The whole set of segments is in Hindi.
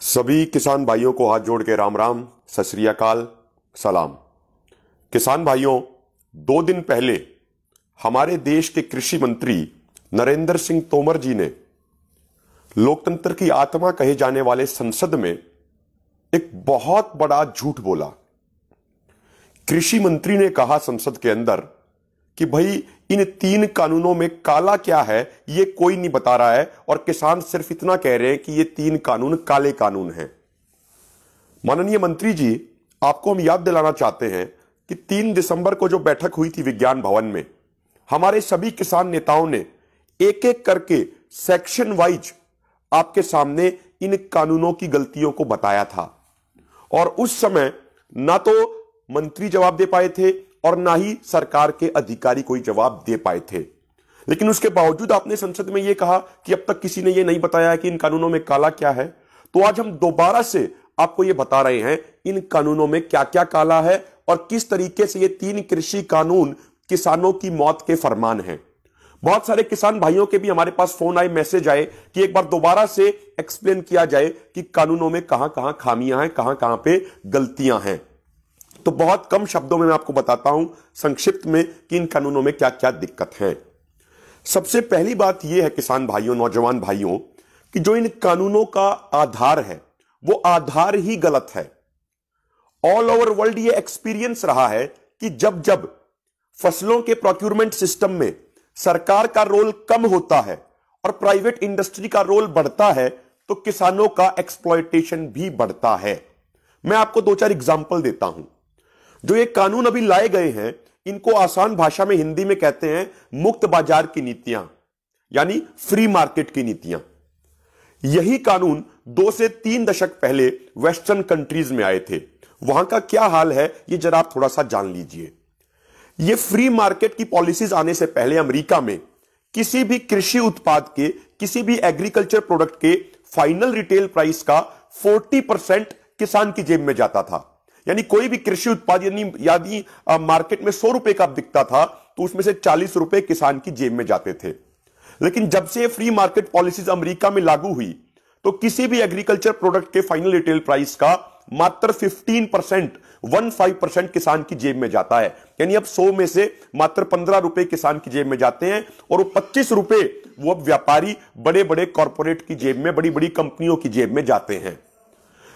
सभी किसान भाइयों को हाथ जोड़ के राम राम, सत श्री अकाल, सलाम। किसान भाइयों, 2 दिन पहले हमारे देश के कृषि मंत्री नरेंद्र सिंह तोमर जी ने लोकतंत्र की आत्मा कहे जाने वाले संसद में एक बहुत बड़ा झूठ बोला। कृषि मंत्री ने कहा संसद के अंदर कि भाई इन 3 कानूनों में काला क्या है ये कोई नहीं बता रहा है और किसान सिर्फ इतना कह रहे हैं कि ये 3 कानून काले कानून हैं। माननीय मंत्री जी, आपको हम याद दिलाना चाहते हैं कि 3 दिसंबर को जो बैठक हुई थी विज्ञान भवन में, हमारे सभी किसान नेताओं ने एक एक करके सेक्शन वाइज आपके सामने इन कानूनों की गलतियों को बताया था और उस समय ना तो मंत्री जवाब दे पाए थे और ना ही सरकार के अधिकारी कोई जवाब दे पाए थे। लेकिन उसके बावजूद आपने संसद में यह कहा कि अब तक किसी ने यह नहीं बताया कि इन कानूनों में काला क्या है। तो आज हम दोबारा से आपको यह बता रहे हैं इन कानूनों में क्या क्या काला है और किस तरीके से ये 3 कृषि कानून किसानों की मौत के फरमान हैं। बहुत सारे किसान भाइयों के भी हमारे पास फोन आए, मैसेज आए कि एक बार दोबारा से एक्सप्लेन किया जाए कि कानूनों में कहां कहां खामियां हैं, कहां कहां पे गलतियां हैं। तो बहुत कम शब्दों में मैं आपको बताता हूं संक्षिप्त में कि इन कानूनों में क्या क्या दिक्कत है। सबसे पहली बात यह है किसान भाइयों, नौजवान भाइयों, कि जो इन कानूनों का आधार है वो आधार ही गलत है। ऑल ओवर वर्ल्ड ये एक्सपीरियंस रहा है कि जब जब फसलों के प्रोक्यूरमेंट सिस्टम में सरकार का रोल कम होता है और प्राइवेट इंडस्ट्री का रोल बढ़ता है तो किसानों का एक्सप्लॉयटेशन भी बढ़ता है। मैं आपको 2-4 एग्जाम्पल देता हूं। जो ये कानून अभी लाए गए हैं इनको आसान भाषा में हिंदी में कहते हैं मुक्त बाजार की नीतियां, यानी फ्री मार्केट की नीतियां। यही कानून 2 से 3 दशक पहले वेस्टर्न कंट्रीज में आए थे। वहां का क्या हाल है ये जरा आप थोड़ा सा जान लीजिए। ये फ्री मार्केट की पॉलिसीज आने से पहले अमेरिका में किसी भी कृषि उत्पाद के, किसी भी एग्रीकल्चर प्रोडक्ट के फाइनल रिटेल प्राइस का 40% किसान की जेब में जाता था। यानी कोई भी कृषि उत्पाद यदि मार्केट में 100 रुपए का बिकता था तो उसमें से 40 रुपए किसान की जेब में जाते थे। लेकिन जब से फ्री मार्केट पॉलिसीज अमेरिका में लागू हुई तो किसी भी एग्रीकल्चर प्रोडक्ट के फाइनल रिटेल प्राइस का मात्र 15% किसान की जेब में जाता है। यानी अब 100 में से मात्र 15 रुपए किसान की जेब में जाते हैं और वो 25 रुपए वो अब व्यापारी, बड़े बड़े कॉर्पोरेट की जेब में, बड़ी बड़ी कंपनियों की जेब में जाते हैं।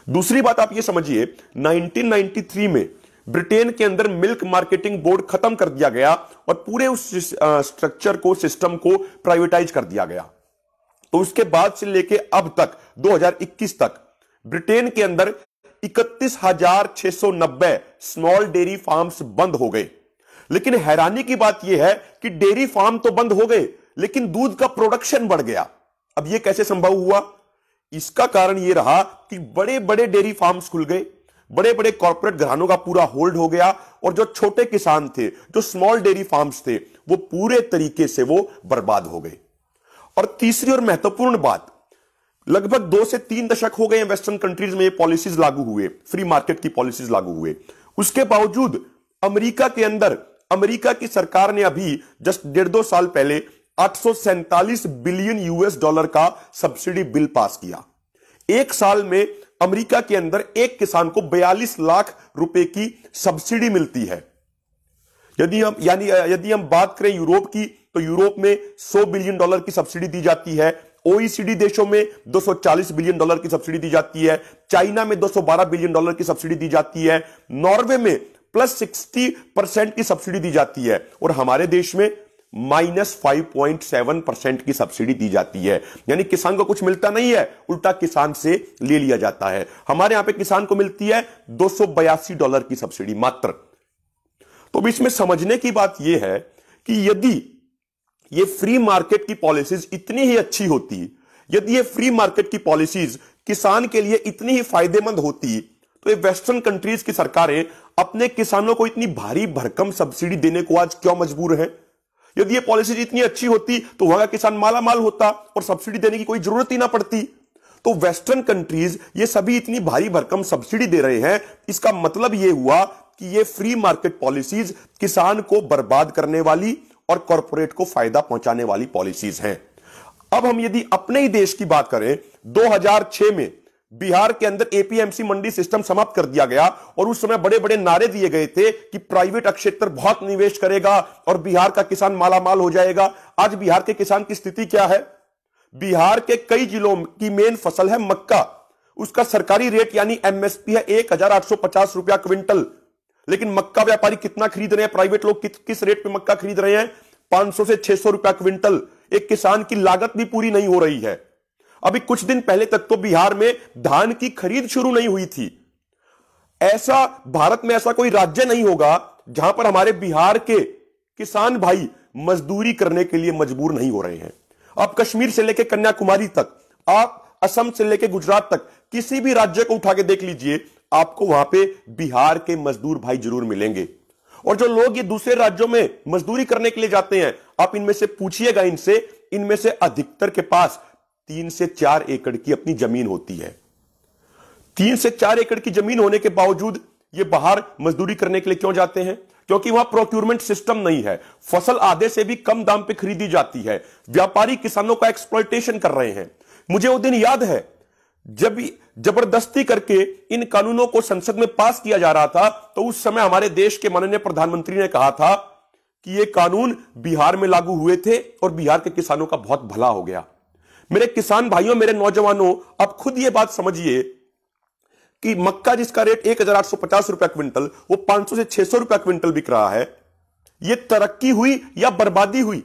दूसरी बात आप ये समझिए, 1993 में ब्रिटेन के अंदर मिल्क मार्केटिंग बोर्ड खत्म कर दिया गया और पूरे उस स्ट्रक्चर को, सिस्टम को प्राइवेटाइज कर दिया गया। तो उसके बाद से लेके अब तक 2021 तक ब्रिटेन के अंदर 31,690 स्मॉल डेयरी फार्म्स बंद हो गए। लेकिन हैरानी की बात यह है कि डेयरी फार्म तो बंद हो गए लेकिन दूध का प्रोडक्शन बढ़ गया। अब यह कैसे संभव हुआ? इसका कारण यह रहा कि बड़े बड़े डेयरी फार्म्स खुल गए, बड़े बड़े कॉर्पोरेट घरानों का पूरा होल्ड हो गया और जो छोटे किसान थे, जो स्मॉल डेयरी फार्म्स थे, वो पूरे तरीके से वो बर्बाद हो गए। और तीसरी और महत्वपूर्ण बात, लगभग 2 से 3 दशक हो गए वेस्टर्न कंट्रीज में ये पॉलिसीज लागू हुए, फ्री मार्केट की पॉलिसीज लागू हुए। उसके बावजूद अमेरिका के अंदर अमेरिका की सरकार ने अभी जस्ट 1.5-2 साल पहले 847 बिलियन US$ का सब्सिडी बिल पास किया। एक साल में अमेरिका के अंदर एक किसान को 42 लाख रुपए की सब्सिडी मिलती है। यदि हम बात करें यूरोप की तो यूरोप में $100 बिलियन की सब्सिडी दी जाती है। OECD देशों में $240 बिलियन की सब्सिडी दी जाती है। चाइना में $212 बिलियन की सब्सिडी दी जाती है। नॉर्वे में +60% की सब्सिडी दी जाती है और हमारे देश में -5.7% की सब्सिडी दी जाती है। यानी किसान को कुछ मिलता नहीं है, उल्टा किसान से ले लिया जाता है। हमारे यहां पे किसान को मिलती है $282 की सब्सिडी मात्र। तो इसमें समझने की बात यह है कि यदि ये फ्री मार्केट की पॉलिसीज इतनी ही अच्छी होती, यदि ये फ्री मार्केट की पॉलिसीज किसान के लिए इतनी ही फायदेमंद होती तो ये वेस्टर्न कंट्रीज की सरकारें अपने किसानों को इतनी भारी भरकम सब्सिडी देने को आज क्यों मजबूर है? यदि ये पॉलिसी इतनी अच्छी होती तो वहां का किसान माला माल होता और सब्सिडी देने की कोई जरूरत ही ना पड़ती। तो वेस्टर्न कंट्रीज ये सभी इतनी भारी भरकम सब्सिडी दे रहे हैं, इसका मतलब ये हुआ कि ये फ्री मार्केट पॉलिसीज किसान को बर्बाद करने वाली और कॉर्पोरेट को फायदा पहुंचाने वाली पॉलिसीज हैं। अब हम यदि अपने ही देश की बात करें, 2006 में बिहार के अंदर एपीएमसी मंडी सिस्टम समाप्त कर दिया गया और उस समय बड़े बड़े नारे दिए गए थे कि प्राइवेट क्षेत्र बहुत निवेश करेगा और बिहार का किसान मालामाल हो जाएगा। आज बिहार के किसान की स्थिति क्या है? बिहार के कई जिलों की मेन फसल है मक्का, उसका सरकारी रेट यानी एमएसपी है 1850 रुपया क्विंटल, लेकिन मक्का व्यापारी कितना खरीद रहे हैं? प्राइवेट लोग किस रेट पे मक्का खरीद रहे हैं? 500 से 600 रुपया क्विंटल। एक किसान की लागत भी पूरी नहीं हो रही है। अभी कुछ दिन पहले तक तो बिहार में धान की खरीद शुरू नहीं हुई थी। ऐसा भारत में ऐसा कोई राज्य नहीं होगा जहां पर हमारे बिहार के किसान भाई मजदूरी करने के लिए मजबूर नहीं हो रहे हैं। आप कश्मीर से लेकर कन्याकुमारी तक, आप असम से लेकर गुजरात तक, किसी भी राज्य को उठा के देख लीजिए, आपको वहां पे बिहार के मजदूर भाई जरूर मिलेंगे। और जो लोग ये दूसरे राज्यों में मजदूरी करने के लिए जाते हैं, आप इनमें से पूछिएगा, इनमें से अधिकतर के पास 3 से 4 एकड़ की अपनी जमीन होती है। 3 से 4 एकड़ की जमीन होने के बावजूद ये बाहर मजदूरी करने के लिए क्यों जाते हैं? क्योंकि वहां प्रोक्योरमेंट सिस्टम नहीं है। फसल आधे से भी कम दाम पे खरीदी जाती है। व्यापारी किसानों का एक्सप्लॉयटेशन कर रहे हैं। मुझे वो दिन याद है जब जबरदस्ती करके इन कानूनों को संसद में पास किया जा रहा था, तो उस समय हमारे देश के माननीय प्रधानमंत्री ने कहा था कि ये कानून बिहार में लागू हुए थे और बिहार के किसानों का बहुत भला हो गया। मेरे किसान भाइयों, मेरे नौजवानों, आप खुद ये बात समझिए कि मक्का जिसका रेट 1850 रुपया क्विंटल, वो 500 से 600 रुपया क्विंटल बिक रहा है। ये तरक्की हुई या बर्बादी हुई?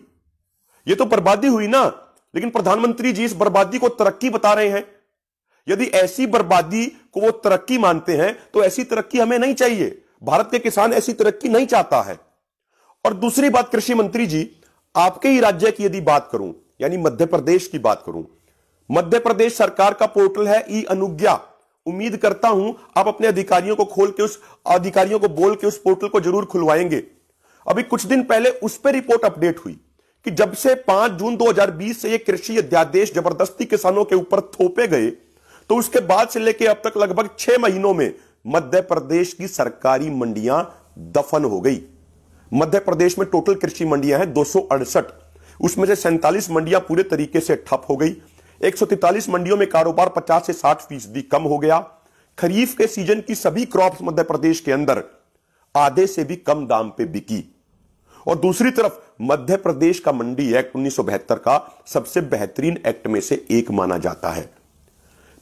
ये तो बर्बादी हुई ना। लेकिन प्रधानमंत्री जी इस बर्बादी को तरक्की बता रहे हैं। यदि ऐसी बर्बादी को वो तरक्की मानते हैं तो ऐसी तरक्की हमें नहीं चाहिए। भारत के किसान ऐसी तरक्की नहीं चाहता है। और दूसरी बात, कृषि मंत्री जी, आपके ही राज्य की यदि बात करूं, यानी मध्य प्रदेश की बात करूं, मध्य प्रदेश सरकार का पोर्टल है ई अनुज्ञा। उम्मीद करता हूं आप अपने अधिकारियों को बोल के उस पोर्टल को जरूर खुलवाएंगे। अभी कुछ दिन पहले उस पर रिपोर्ट अपडेट हुई कि जब से 5 जून 2020 से ये कृषि अध्यादेश जबरदस्ती किसानों के ऊपर थोपे गए, तो उसके बाद से लेकर अब तक लगभग 6 महीनों में मध्य प्रदेश की सरकारी मंडियां दफन हो गई। मध्य प्रदेश में टोटल कृषि मंडियां हैं 268, उसमें से 47 मंडियां पूरे तरीके से ठप हो गई। 143 मंडियों में कारोबार 50 से 60% कम हो गया। खरीफ के सीजन की सभी क्रॉप्स मध्य प्रदेश के अंदर आधे से भी कम दाम पे बिकी। और दूसरी तरफ मध्य प्रदेश का मंडी एक्ट 1972 का सबसे बेहतरीन एक्ट में से एक माना जाता है।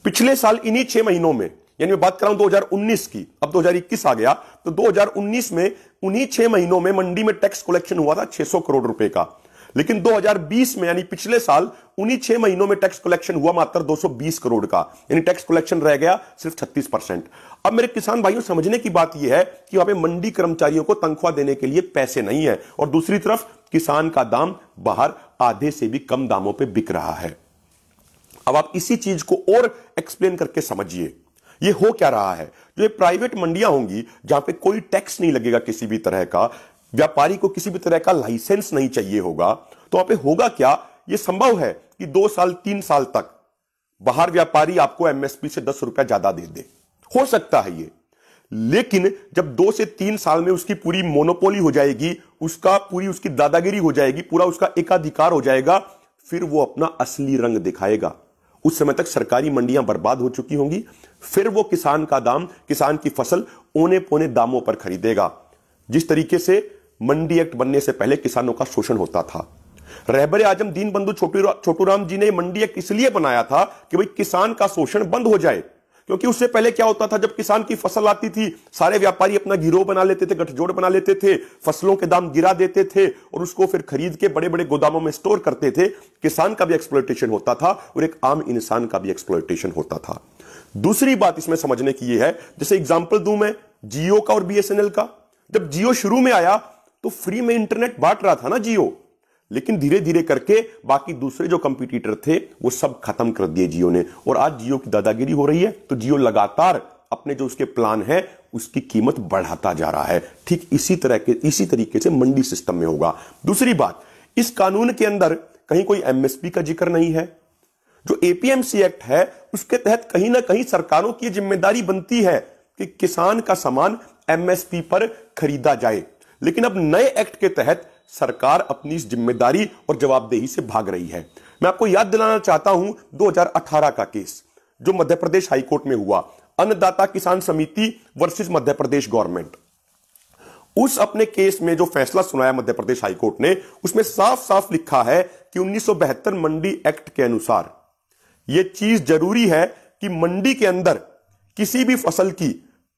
पिछले साल इन्हीं 6 महीनों में, यानी मैं बात कर रहा हूं 2019 की, अब 2021 आ गया, तो 2019 में उन्हीं 6 महीनों में मंडी में टैक्स कलेक्शन हुआ था 600 करोड़ रुपए का। लेकिन 2020 में, यानी पिछले साल, उन्हीं 6 महीनों में टैक्स कलेक्शन हुआ मात्र 220 करोड़ का, यानी टैक्स कलेक्शन रह गया सिर्फ 36%। अब मेरे किसान भाइयों, समझने की बात यह है कि वहां पे मंडी कर्मचारियों को तनख्वाह देने के लिए पैसे नहीं है, और दूसरी तरफ किसान का दाम बाहर आधे से भी कम दामों पर बिक रहा है। अब आप इसी चीज को और एक्सप्लेन करके समझिए, ये हो क्या रहा है। जो ये प्राइवेट मंडियां होंगी जहां पे कोई टैक्स नहीं लगेगा किसी भी तरह का, व्यापारी को किसी भी तरह का लाइसेंस नहीं चाहिए होगा, तो वहां पे होगा क्या? यह संभव है कि 2 साल 3 साल तक बाहर व्यापारी आपको एमएसपी से 10 रुपया ज्यादा दे, हो सकता है ये। लेकिन जब 2 से 3 साल में उसकी पूरी मोनोपोली हो जाएगी, उसकी दादागिरी हो जाएगी, पूरा उसका एकाधिकार हो जाएगा, फिर वो अपना असली रंग दिखाएगा। उस समय तक सरकारी मंडियां बर्बाद हो चुकी होंगी। फिर वो किसान की फसल औने पौने दामों पर खरीदेगा। जिस तरीके से मंडी एक्ट बनने से पहले किसानों का शोषण होता था। रहबर आजम दीनबंधु छोटूराम जी ने मंडी एक्ट इसलिए बनाया था कि भाई किसान का शोषण बंद हो जाए। क्योंकि उससे पहले क्या होता था, जब किसान की फसल आती थी, सारे व्यापारी अपना गिरोह बना लेते थे, गठजोड़ बना लेते थे, फसलों के दाम गिरा देते थे और उसको फिर खरीद के बड़े बड़े गोदामों में स्टोर करते थे। किसान का भी एक्सप्लॉयटेशन होता था और एक आम इंसान का भी एक्सप्लॉयटेशन होता था। दूसरी बात इसमें समझने की यह है, जैसे एग्जाम्पल दूं मैं जियो का और बीएसएनएल का। जब जियो शुरू में आया तो फ्री में इंटरनेट बांट रहा था ना जियो, लेकिन धीरे धीरे करके बाकी दूसरे जो कंपटीटर थे वो सब खत्म कर दिए जियो ने, और आज जियो की दादागिरी हो रही है। तो जियो लगातार अपने जो उसके प्लान है उसकी कीमत बढ़ाता जा रहा है। ठीक इसी तरीके से मंडी सिस्टम में होगा। दूसरी बात, इस कानून के अंदर कहीं कोई एमएसपी का जिक्र नहीं है। जो एपीएमसी एक्ट है उसके तहत कहीं ना कहीं सरकारों की जिम्मेदारी बनती है कि किसान का सामान एमएसपी पर खरीदा जाए, लेकिन अब नए एक्ट के तहत सरकार अपनी इस जिम्मेदारी और जवाबदेही से भाग रही है। मैं आपको याद दिलाना चाहता हूं 2018 का केस। जो मध्य प्रदेश हाईकोर्ट में हुआ, अन्नदाता किसान समिति वर्सेस मध्य प्रदेश गवर्नमेंट, उस अपने केस में जो फैसला सुनाया मध्य प्रदेश हाईकोर्ट ने, उसमें साफ साफ लिखा है कि 1972 मंडी एक्ट के अनुसार यह चीज जरूरी है कि मंडी के अंदर किसी भी फसल की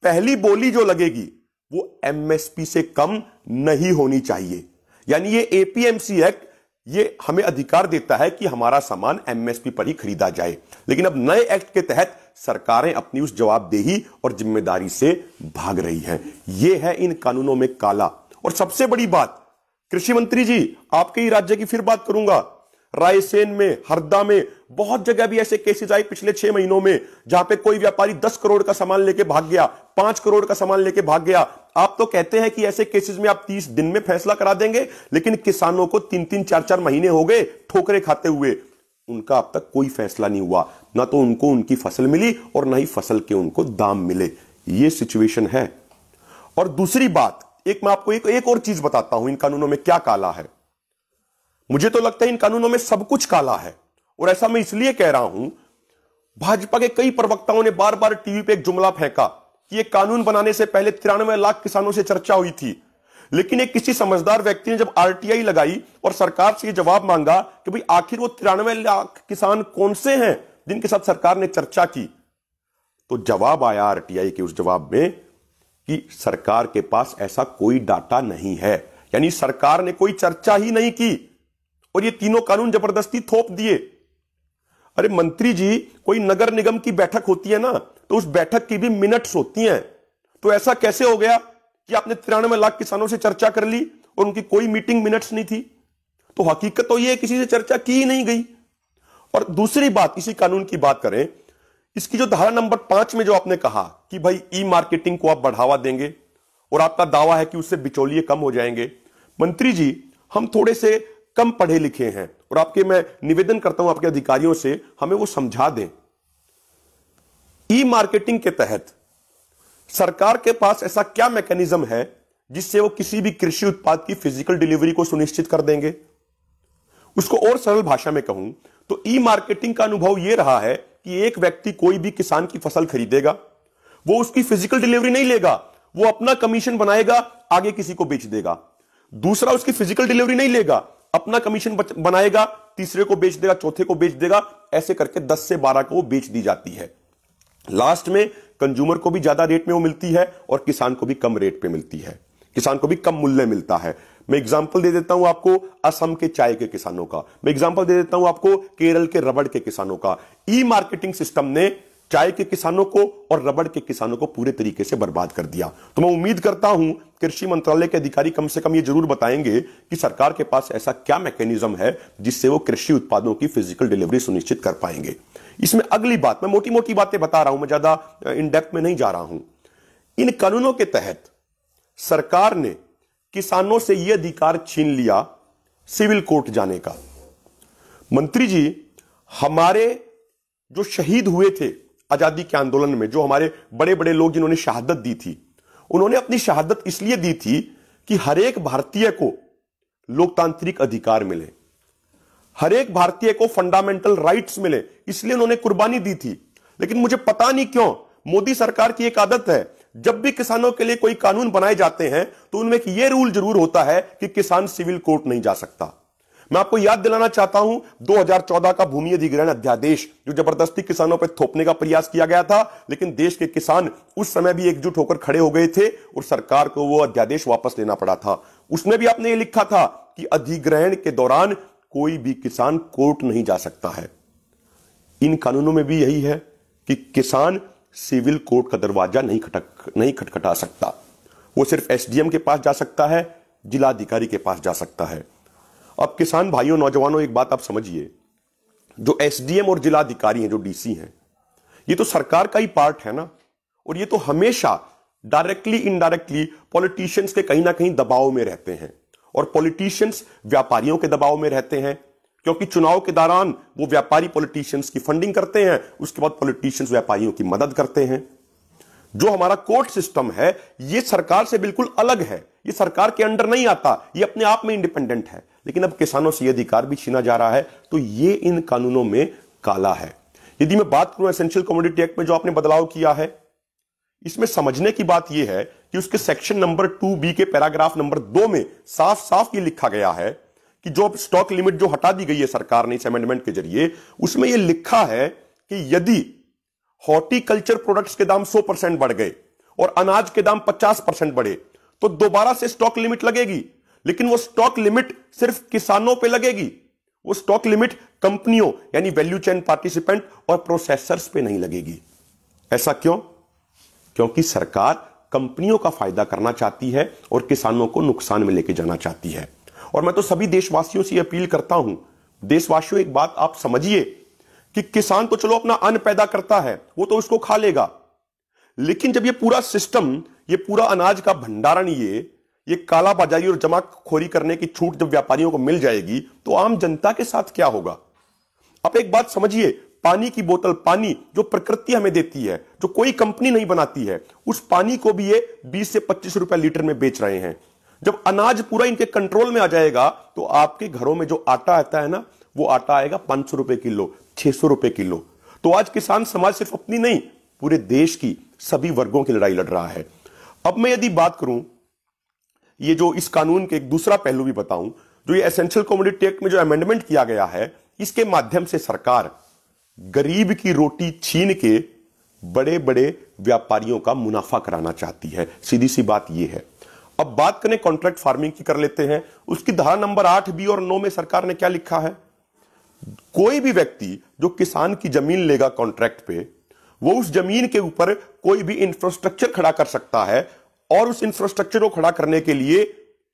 पहली बोली जो लगेगी वो एमएसपी से कम नहीं होनी चाहिए। यानी ये एपीएमसी एक्ट ये हमें अधिकार देता है कि हमारा सामान एमएसपी पर ही खरीदा जाए। लेकिन अब नए एक्ट के तहत सरकारें अपनी उस जवाबदेही और जिम्मेदारी से भाग रही हैं। यह है इन कानूनों में काला। और सबसे बड़ी बात, कृषि मंत्री जी, आपके ही राज्य की फिर बात करूंगा, रायसेन में, हरदा में बहुत जगह भी ऐसे केसेस आए पिछले 6 महीनों में, जहां पे कोई व्यापारी 10 करोड़ का सामान लेके भाग गया, 5 करोड़ का सामान लेके भाग गया। आप तो कहते हैं कि ऐसे केसेस में आप 30 दिन में फैसला करा देंगे, लेकिन किसानों को 3-3, 4-4 महीने हो गए ठोकरे खाते हुए। उनका अब तक कोई फैसला नहीं हुआ, ना तो उनको उनकी फसल मिली और ना ही फसल के उनको दाम मिले। ये सिचुएशन है। और दूसरी बात, मैं आपको एक और चीज बताता हूं, इन कानूनों में क्या काला है। मुझे तो लगता है इन कानूनों में सब कुछ काला है। और ऐसा मैं इसलिए कह रहा हूं, भाजपा के कई प्रवक्ताओं ने बार बार टीवी पे एक जुमला फेंका कि ये कानून बनाने से पहले 93 लाख किसानों से चर्चा हुई थी। लेकिन एक किसी समझदार व्यक्ति ने जब आरटीआई लगाई और सरकार से ये जवाब मांगा कि भाई आखिर वो 93 लाख किसान कौन से हैं जिनके साथ सरकार ने चर्चा की, तो जवाब आया आरटीआई के उस जवाब में कि सरकार के पास ऐसा कोई डाटा नहीं है। यानी सरकार ने कोई चर्चा ही नहीं की और ये तीनों कानून जबरदस्ती थोप दिए। अरे मंत्री जी, कोई नगर निगम की बैठक होती है ना, तो उस बैठक की भी मिनट्स होती हैं। तो ऐसा कैसे हो गया कि आपने 93 लाख किसानों से चर्चा कर ली और उनकी कोई मीटिंग मिनट्स नहीं थी? तो हकीकत तो यह किसी से चर्चा की ही नहीं गई। और दूसरी बात, इसी कानून की बात करें, इसकी जो धारा नंबर 5 में जो आपने कहा कि भाई ई मार्केटिंग को आप बढ़ावा देंगे और आपका दावा है कि उससे बिचौलिए कम हो जाएंगे। मंत्री जी, हम थोड़े से कम पढ़े लिखे हैं और मैं निवेदन करता हूं आपके अधिकारियों से, हमें वो समझा दें। ई मार्केटिंग के तहत सरकार के पास ऐसा क्या मैकेनिज्म है जिससे वो किसी भी कृषि उत्पाद की फिजिकल डिलीवरी को सुनिश्चित कर देंगे? उसको और सरल भाषा में कहूं तो ई मार्केटिंग का अनुभव यह रहा है कि एक व्यक्ति कोई भी किसान की फसल खरीदेगा, वो उसकी फिजिकल डिलीवरी नहीं लेगा, वो अपना कमीशन बनाएगा, आगे किसी को बेच देगा। दूसरा उसकी फिजिकल डिलीवरी नहीं लेगा, अपना कमीशन बनाएगा, तीसरे को बेच देगा, चौथे को बेच देगा, ऐसे करके 10 से 12 को वो बेच दी जाती है। लास्ट में कंज्यूमर को भी ज्यादा रेट में वो मिलती है और किसान को भी कम रेट पे मिलती है, किसान को भी कम मूल्य मिलता है। मैं एग्जांपल दे देता हूं आपको असम के चाय के किसानों का, मैं एग्जांपल दे देता हूं आपको केरल के रबड़ के किसानों का। ई मार्केटिंग सिस्टम ने चाय के किसानों को और रबड़ के किसानों को पूरे तरीके से बर्बाद कर दिया। तो मैं उम्मीद करता हूं कृषि मंत्रालय के अधिकारी कम से कम ये जरूर बताएंगे कि सरकार के पास ऐसा क्या मैकेनिज्म है जिससे वो कृषि उत्पादों की फिजिकल डिलीवरी सुनिश्चित कर पाएंगे। इसमें अगली बात, मैं मोटी मोटी बातें बता रहा हूं, मैं ज्यादा इन डेप्थ में नहीं जा रहा हूं। इन कानूनों के तहत सरकार ने किसानों से यह अधिकार छीन लिया सिविल कोर्ट जाने का। मंत्री जी, हमारे जो शहीद हुए थे आजादी के आंदोलन में, जो हमारे बड़े बड़े लोग जिन्होंने शहादत दी थी, उन्होंने अपनी शहादत इसलिए दी थी कि हर एक भारतीय को लोकतांत्रिक अधिकार मिले, हर एक भारतीय को फंडामेंटल राइट्स मिले, इसलिए उन्होंने कुर्बानी दी थी। लेकिन मुझे पता नहीं क्यों मोदी सरकार की एक आदत है, जब भी किसानों के लिए कोई कानून बनाए जाते हैं तो उनमें यह रूल जरूर होता है कि किसान सिविल कोर्ट नहीं जा सकता। मैं आपको याद दिलाना चाहता हूं 2014 का भूमि अधिग्रहण अध्यादेश, जो जबरदस्ती किसानों पर थोपने का प्रयास किया गया था, लेकिन देश के किसान उस समय भी एकजुट होकर खड़े हो गए थे और सरकार को वो अध्यादेश वापस लेना पड़ा था। उसमें भी आपने ये लिखा था कि अधिग्रहण के दौरान कोई भी किसान कोर्ट नहीं जा सकता है। इन कानूनों में भी यही है कि किसान सिविल कोर्ट का दरवाजा नहीं खटखटा सकता, वो सिर्फ एसडीएम के पास जा सकता है, जिलाधिकारी के पास जा सकता है। अब किसान भाइयों, नौजवानों, एक बात आप समझिए, जो एसडीएम और जिलाधिकारी हैं, जो डीसी हैं, ये तो सरकार का ही पार्ट है ना, और ये तो हमेशा डायरेक्टली इनडायरेक्टली पॉलिटिशियंस के कहीं ना कहीं दबाव में रहते हैं। और पॉलिटिशियंस व्यापारियों के दबाव में रहते हैं, क्योंकि चुनाव के दौरान वो व्यापारी पॉलिटिशियंस की फंडिंग करते हैं, उसके बाद पॉलिटिशियंस व्यापारियों की मदद करते हैं। जो हमारा कोर्ट सिस्टम है ये सरकार से बिल्कुल अलग है, ये सरकार के अंडर नहीं आता, ये अपने आप में इंडिपेंडेंट है। लेकिन अब किसानों से यह अधिकार भी छीना जा रहा है, तो ये इन कानूनों में काला है। यदि मैं बात करूं एसेंशियल कमोडिटी एक्ट में जो आपने बदलाव किया है, इसमें समझने की बात यह है कि उसके सेक्शन नंबर 2B के पैराग्राफ नंबर 2 में साफ साफ ये लिखा गया है कि जो स्टॉक लिमिट जो हटा दी गई है सरकार ने इस अमेंडमेंट के जरिए, उसमें यह लिखा है कि यदि हॉर्टिकल्चर प्रोडक्ट्स के दाम 100% बढ़ गए और अनाज के दाम 50% बढ़े तो दोबारा से स्टॉक लिमिट लगेगी, लेकिन वो स्टॉक लिमिट सिर्फ किसानों पे लगेगी, वो स्टॉक लिमिट कंपनियों यानी वैल्यू चेन पार्टिसिपेंट और प्रोसेसर्स पे नहीं लगेगी। ऐसा क्यों? क्योंकि सरकार कंपनियों का फायदा करना चाहती है और किसानों को नुकसान में लेके जाना चाहती है। और मैं तो सभी देशवासियों से अपील करता हूं, देशवासियों एक बात आप समझिए कि किसान तो चलो अपना अन्न पैदा करता है, वो तो उसको खा लेगा, लेकिन जब ये पूरा सिस्टम, ये पूरा अनाज का भंडारण, ये काला बाजारी और जमाखोरी करने की छूट जब व्यापारियों को मिल जाएगी तो आम जनता के साथ क्या होगा? आप एक बात समझिए, पानी की बोतल, पानी जो प्रकृति हमें देती है, जो कोई कंपनी नहीं बनाती है, उस पानी को भी ये 20 से 25 रुपए लीटर में बेच रहे हैं। जब अनाज पूरा इनके कंट्रोल में आ जाएगा तो आपके घरों में जो आटा आता है ना, वो आटा आएगा 500 रुपए किलो, 600 रुपए किलो। तो आज किसान समाज सिर्फ अपनी नहीं, पूरे देश की सभी वर्गों की लड़ाई लड़ रहा है। अब मैं यदि बात करूं, ये जो इस कानून के एक दूसरा पहलू भी बताऊं, जो ये एसेंशियल कमोडिटी एक्ट में जो अमेंडमेंट किया गया है, इसके माध्यम से सरकार गरीब की रोटी छीन के बड़े बड़े व्यापारियों का मुनाफा कराना चाहती है। सीधी सी बात यह है। अब बात करें कॉन्ट्रैक्ट फार्मिंग की कर लेते हैं। उसकी धारा नंबर 8B और 9 में सरकार ने क्या लिखा है? कोई भी व्यक्ति जो किसान की जमीन लेगा कॉन्ट्रैक्ट पे, वो उस जमीन के ऊपर कोई भी इंफ्रास्ट्रक्चर खड़ा कर सकता है और उस इंफ्रास्ट्रक्चर को खड़ा करने के लिए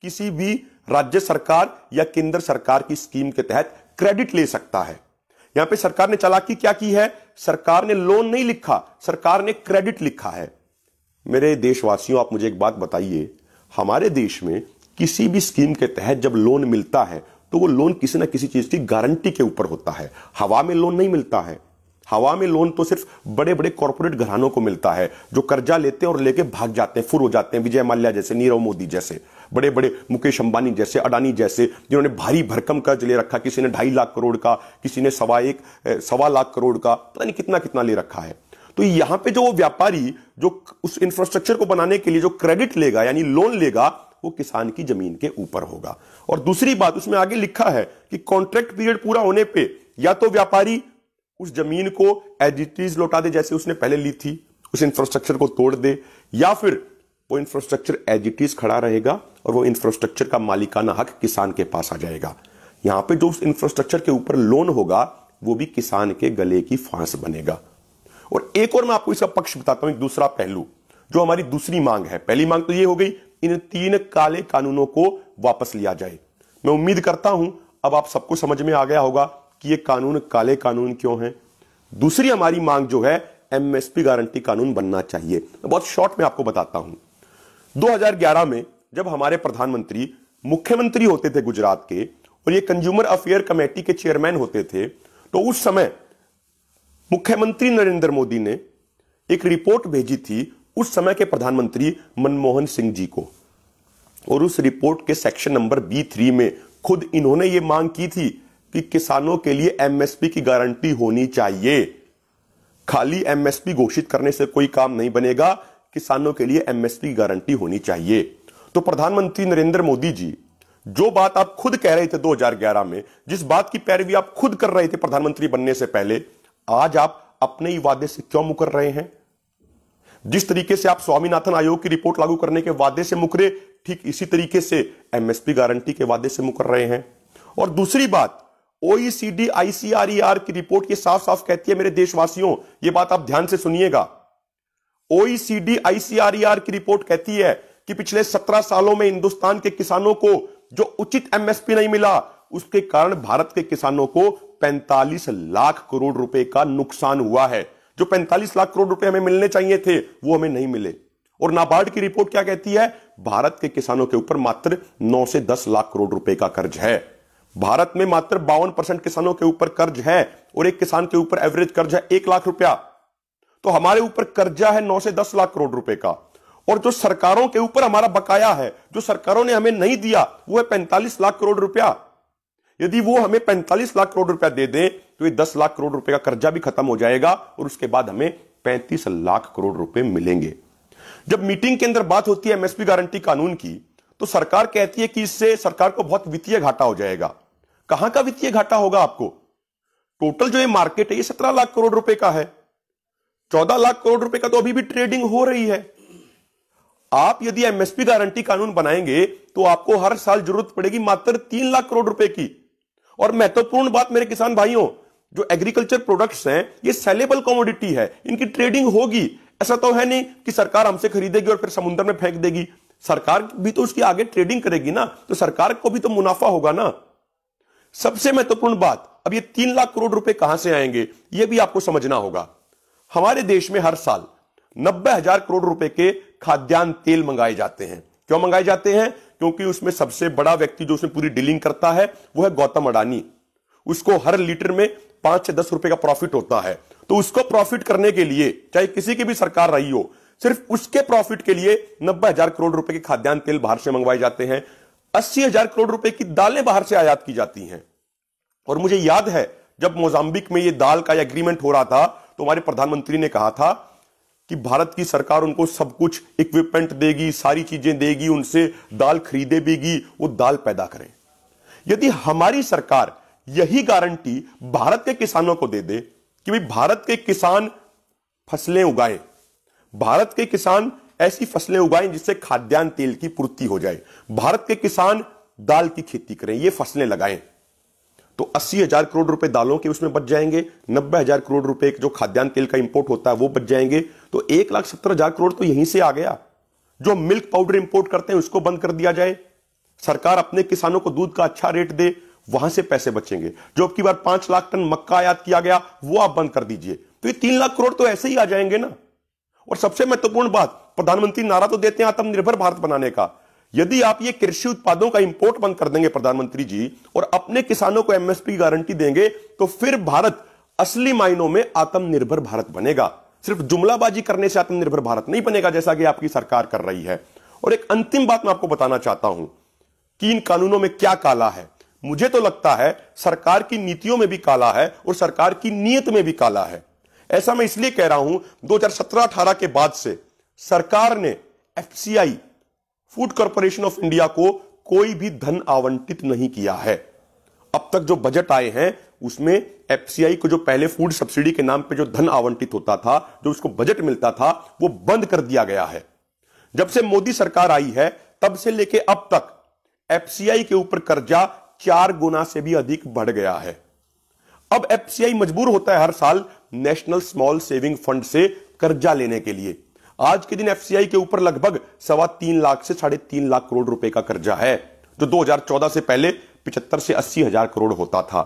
किसी भी राज्य सरकार या केंद्र सरकार की स्कीम के तहत क्रेडिट ले सकता है। यहां पे सरकार ने चालाकी क्या की है? सरकार ने लोन नहीं लिखा, सरकार ने क्रेडिट लिखा है। मेरे देशवासियों, आप मुझे एक बात बताइए, हमारे देश में किसी भी स्कीम के तहत जब लोन मिलता है तो वो लोन किसी ना किसी चीज की गारंटी के ऊपर होता है। हवा में लोन नहीं मिलता है। हवा में लोन तो सिर्फ बड़े बड़े कॉर्पोरेट घरानों को मिलता है जो कर्जा लेते हैं और लेके भाग जाते हैं, फुर हो जाते हैं। विजय माल्या जैसे, नीरव मोदी जैसे, बड़े बड़े मुकेश अंबानी जैसे, अडानी जैसे, जिन्होंने भारी भरकम कर्ज ले रखा। किसी ने 2.5 लाख करोड़ का, किसी ने 1.25 लाख करोड़ का, पता नहीं कितना कितना ले रखा है। तो यहां पे जो वो व्यापारी जो उस इंफ्रास्ट्रक्चर को बनाने के लिए जो क्रेडिट लेगा यानी लोन लेगा, वो किसान की जमीन के ऊपर होगा। और दूसरी बात उसमें आगे लिखा है कि कॉन्ट्रैक्ट पीरियड पूरा होने पे या तो व्यापारी उस जमीन को एज इट इज लौटा दे जैसे उसने पहले ली थी, उस इंफ्रास्ट्रक्चर को तोड़ दे, या फिर वो इंफ्रास्ट्रक्चर एज इट इज खड़ा रहेगा और वो इंफ्रास्ट्रक्चर का मालिकाना हक किसान के पास आ जाएगा। यहां पे जो उस इंफ्रास्ट्रक्चर के ऊपर लोन होगा वो भी किसान के गले की फांस बनेगा। और एक और मैं आपको इसका पक्ष बताता हूं, एक दूसरा पहलू जो हमारी दूसरी मांग है। पहली मांग तो ये हो गई, इन 3 काले कानूनों को वापस लिया जाए। मैं उम्मीद करता हूं अब आप सबको समझ में आ गया होगा कि ये कानून काले कानून क्यों हैं। दूसरी हमारी मांग जो है, एमएसपी गारंटी कानून बनना चाहिए। मैं बहुत शॉर्ट में आपको बताता हूं। 2011 में जब हमारे प्रधानमंत्री मुख्यमंत्री होते थे गुजरात के और ये कंज्यूमर अफेयर कमेटी के चेयरमैन होते थे, तो उस समय मुख्यमंत्री नरेंद्र मोदी ने एक रिपोर्ट भेजी थी उस समय के प्रधानमंत्री मनमोहन सिंह जी को। और उस रिपोर्ट के सेक्शन नंबर B3 में खुद इन्होंने ये मांग की थी कि किसानों के लिए एमएसपी की गारंटी होनी चाहिए। खाली एमएसपी घोषित करने से कोई काम नहीं बनेगा, किसानों के लिए एमएसपी की गारंटी होनी चाहिए। तो प्रधानमंत्री नरेंद्र मोदी जी, जो बात आप खुद कह रहे थे 2011 में, जिस बात की पैरवी आप खुद कर रहे थे प्रधानमंत्री बनने से पहले, आज आप अपने ही वादे से क्यों मुकर रहे हैं? जिस तरीके से आप स्वामीनाथन आयोग की रिपोर्ट लागू करने के वादे से मुकरे, ठीक इसी तरीके से एमएसपी गारंटी के वादे से मुकर रहे हैं। और दूसरी बात, OECD ICRER की रिपोर्ट ये साफ साफ कहती है, मेरे देशवासियों ये बात आप ध्यान से सुनिएगा। OECD ICRER की रिपोर्ट कहती है कि पिछले 17 सालों में हिंदुस्तान के किसानों को जो उचित एमएसपी नहीं मिला, उसके कारण भारत के किसानों को 45 लाख करोड़ रुपए का नुकसान हुआ है। जो 45 लाख करोड़ रुपए हमें मिलने चाहिए थे वो हमें नहीं मिले। और नाबार्ड की रिपोर्ट क्या कहती है? भारत के किसानों के ऊपर मात्र 9 से 10 लाख करोड़ रुपए का कर्ज है। भारत में मात्र 52% किसानों के ऊपर कर्ज है और एक किसान के ऊपर एवरेज कर्ज है 1 लाख रुपया। तो हमारे ऊपर कर्जा है 9 से 10 लाख करोड़ रुपए का। और जो सरकारों के ऊपर हमारा बकाया है, जो सरकारों ने हमें नहीं दिया, वो है 45 लाख करोड़ रुपया। यदि वो हमें 45 लाख करोड़ रुपया दे दें तो ये 10 लाख करोड़ रुपए का कर्जा भी खत्म हो जाएगा और उसके बाद हमें 35 लाख करोड़ रुपए मिलेंगे। जब मीटिंग के अंदर बात होती है एमएसपी गारंटी कानून की, तो सरकार कहती है कि इससे सरकार को बहुत वित्तीय घाटा हो जाएगा। कहां का वित्तीय घाटा होगा आपको? टोटल जो ये मार्केट है ये 17 लाख करोड़ रुपए का है। 14 लाख करोड़ रुपए का तो अभी भी ट्रेडिंग हो रही है। आप यदि एमएसपी गारंटी कानून बनाएंगे तो आपको हर साल जरूरत पड़ेगी मात्र 3 लाख करोड़ रुपए की। और महत्वपूर्ण बात मेरे किसान भाइयों, जो एग्रीकल्चर प्रोडक्ट्स हैं ये सेलेबल कमोडिटी है, इनकी ट्रेडिंग होगी। ऐसा तो है नहीं कि सरकार हमसे खरीदेगी और फिर समुद्र में फेंक देगी। सरकार भी तो उसकी आगे ट्रेडिंग करेगी ना, तो सरकार को भी तो मुनाफा होगा ना। सबसे महत्वपूर्ण बात, अब ये 3 लाख करोड़ रुपए कहां से आएंगे ये भी आपको समझना होगा। हमारे देश में हर साल 90,000 करोड़ रुपए के खाद्यान्न तेल मंगाए जाते हैं। क्यों मंगाए जाते हैं? क्योंकि उसमें सबसे बड़ा व्यक्ति जो उसमें पूरी डीलिंग करता है वो है गौतम अडानी। उसको हर लीटर में 5 से 10 रुपए का प्रॉफिट होता है। तो उसको प्रॉफिट करने के लिए चाहे किसी की भी सरकार रही हो, सिर्फ उसके प्रॉफिट के लिए 90,000 करोड़ रुपए के खाद्यान्न तेल बाहर से मंगवाए जाते हैं। 80,000 करोड़ रुपए की दालें बाहर से आयात की जाती हैं। और मुझे याद है जब मोजाम्बिक में ये दाल का एग्रीमेंट हो रहा था तो हमारे प्रधानमंत्री ने कहा था कि भारत की सरकार उनको सब कुछ इक्विपमेंट देगी, सारी चीजें देगी, उनसे दाल खरीदे भी, वो दाल पैदा करें। यदि हमारी सरकार यही गारंटी भारत के किसानों को दे दे कि भाई भारत के किसान फसलें उगाएं, भारत के किसान ऐसी फसलें उगाएं जिससे खाद्यान्न तेल की पूर्ति हो जाए, भारत के किसान दाल की खेती करें, ये फसलें लगाएं, तो 80,000 करोड़ रुपए दालों के उसमें बच जाएंगे। 90,000 करोड़ रुपए जो खाद्यान्न तेल का इंपोर्ट होता है वो बच जाएंगे। तो 1,70,000 करोड़ तो यहीं से आ गया। जो मिल्क पाउडर इंपोर्ट करते हैं उसको बंद कर दिया जाए, सरकार अपने किसानों को दूध का अच्छा रेट दे, वहां से पैसे बचेंगे। जो अब की बार 5 लाख टन मक्का आयात किया गया वो आप बंद कर दीजिए, तो ये 3 लाख करोड़ तो ऐसे ही आ जाएंगे ना। और सबसे महत्वपूर्ण बात, प्रधानमंत्री नारा तो देते हैं आत्मनिर्भर भारत बनाने का। यदि आप ये कृषि उत्पादों का इंपोर्ट बंद कर देंगे प्रधानमंत्री जी, और अपने किसानों को एमएसपी गारंटी देंगे, तो फिर भारत असली मायनों में आत्मनिर्भर भारत बनेगा। सिर्फ जुमलाबाजी करने से आत्मनिर्भर भारत नहीं बनेगा जैसा कि आपकी सरकार कर रही है। और एक अंतिम बात मैं आपको बताना चाहता हूं कि इन कानूनों में क्या काला है। मुझे तो लगता है सरकार की नीतियों में भी काला है और सरकार की नीयत में भी काला है। ऐसा मैं इसलिए कह रहा हूं, 2017-18 के बाद से सरकार ने FCI, food corporation of India को कोई भी धन आवंटित नहीं किया है। अब तक जो बजट आए हैं उसमें एफसीआई को जो पहले फूड सब्सिडी के नाम पे जो धन आवंटित होता था, जो उसको बजट मिलता था, वो बंद कर दिया गया है। जब से मोदी सरकार आई है तब से लेके अब तक एफसीआई के ऊपर कर्जा 4 गुना से भी अधिक बढ़ गया है। अब एफसीआई मजबूर होता है हर साल नेशनल स्मॉल सेविंग फंड से कर्जा लेने के लिए। आज के दिन एफसीआई के ऊपर लगभग 3.25 लाख से 3.5 लाख करोड़ रुपए का कर्जा है, जो 2014 से पहले 75 से 80,000 करोड़ होता था।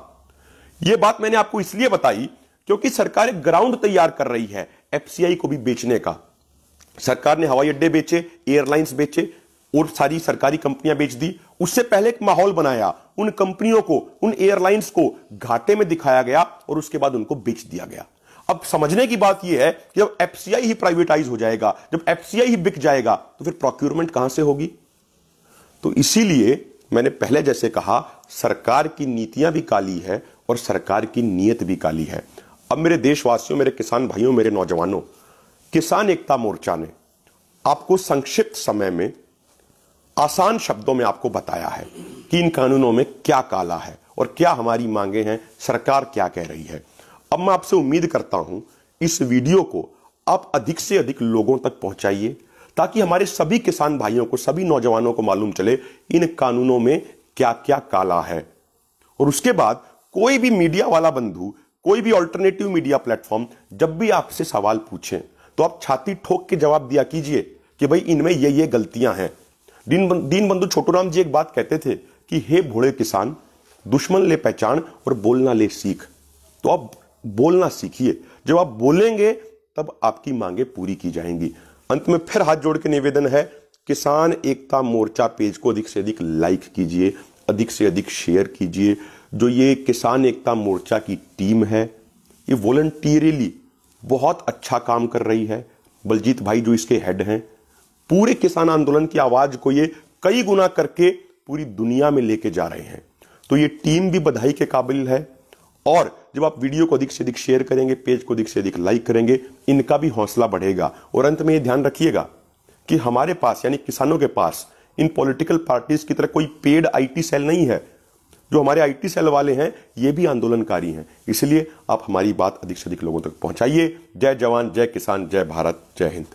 यह बात मैंने आपको इसलिए बताई क्योंकि सरकार एक ग्राउंड तैयार कर रही है एफसीआई को भी बेचने का। सरकार ने हवाई अड्डे बेचे, एयरलाइंस बेचे और सारी सरकारी कंपनियां बेच दी। उससे पहले एक माहौल बनाया, उन कंपनियों को, उन एयरलाइंस को घाटे में दिखाया गया और उसके बाद उनको बेच दिया गया। अब समझने की बात यह है कि जब एफसीआई ही प्राइवेटाइज हो जाएगा, जब एफसीआई ही बिक जाएगा, तो फिर प्रोक्योरमेंट कहां से होगी? तो इसीलिए मैंने पहले जैसे कहा, सरकार की नीतियां भी काली है और सरकार की नीयत भी काली है। अब मेरे देशवासियों, मेरे किसान भाइयों, मेरे नौजवानों, किसान एकता मोर्चा ने आपको संक्षिप्त समय में आसान शब्दों में आपको बताया है कि इन कानूनों में क्या काला है और क्या हमारी मांगे हैं, सरकार क्या कह रही है। अब मैं आपसे उम्मीद करता हूं इस वीडियो को आप अधिक से अधिक लोगों तक पहुंचाइए ताकि हमारे सभी किसान भाइयों को, सभी नौजवानों को मालूम चले इन कानूनों में क्या क्या काला है। और उसके बाद कोई भी मीडिया वाला बंधु, कोई भी ऑल्टरनेटिव मीडिया प्लेटफॉर्म जब भी आपसे सवाल पूछें तो आप छाती ठोक के जवाब दिया कीजिए कि भाई इनमें ये गलतियां हैं। दीन बंधु छोटूराम जी एक बात कहते थे कि हे भोले किसान, दुश्मन ले पहचान और बोलना ले सीख। तो आप बोलना सीखिए, जब आप बोलेंगे तब आपकी मांगे पूरी की जाएंगी। अंत में फिर हाथ जोड़ के निवेदन है, किसान एकता मोर्चा पेज को अधिक से अधिक लाइक कीजिए, अधिक से अधिक शेयर कीजिए। जो ये किसान एकता मोर्चा की टीम है ये वॉलंटियरली बहुत अच्छा काम कर रही है। बलजीत भाई जो इसके हेड हैं, पूरे किसान आंदोलन की आवाज को ये कई गुना करके पूरी दुनिया में लेके जा रहे हैं। तो ये टीम भी बधाई के काबिल है और जब आप वीडियो को अधिक से अधिक शेयर करेंगे, पेज को अधिक से अधिक लाइक करेंगे, इनका भी हौसला बढ़ेगा। और अंत में ये ध्यान रखिएगा कि हमारे पास यानी किसानों के पास इन पॉलिटिकल पार्टीज की तरह कोई पेड आईटी सेल नहीं है। जो हमारे आईटी सेल वाले हैं ये भी आंदोलनकारी हैं। इसलिए आप हमारी बात अधिक से अधिक लोगों तक पहुंचाइए। जय जवान, जय किसान, जय भारत, जय हिंद।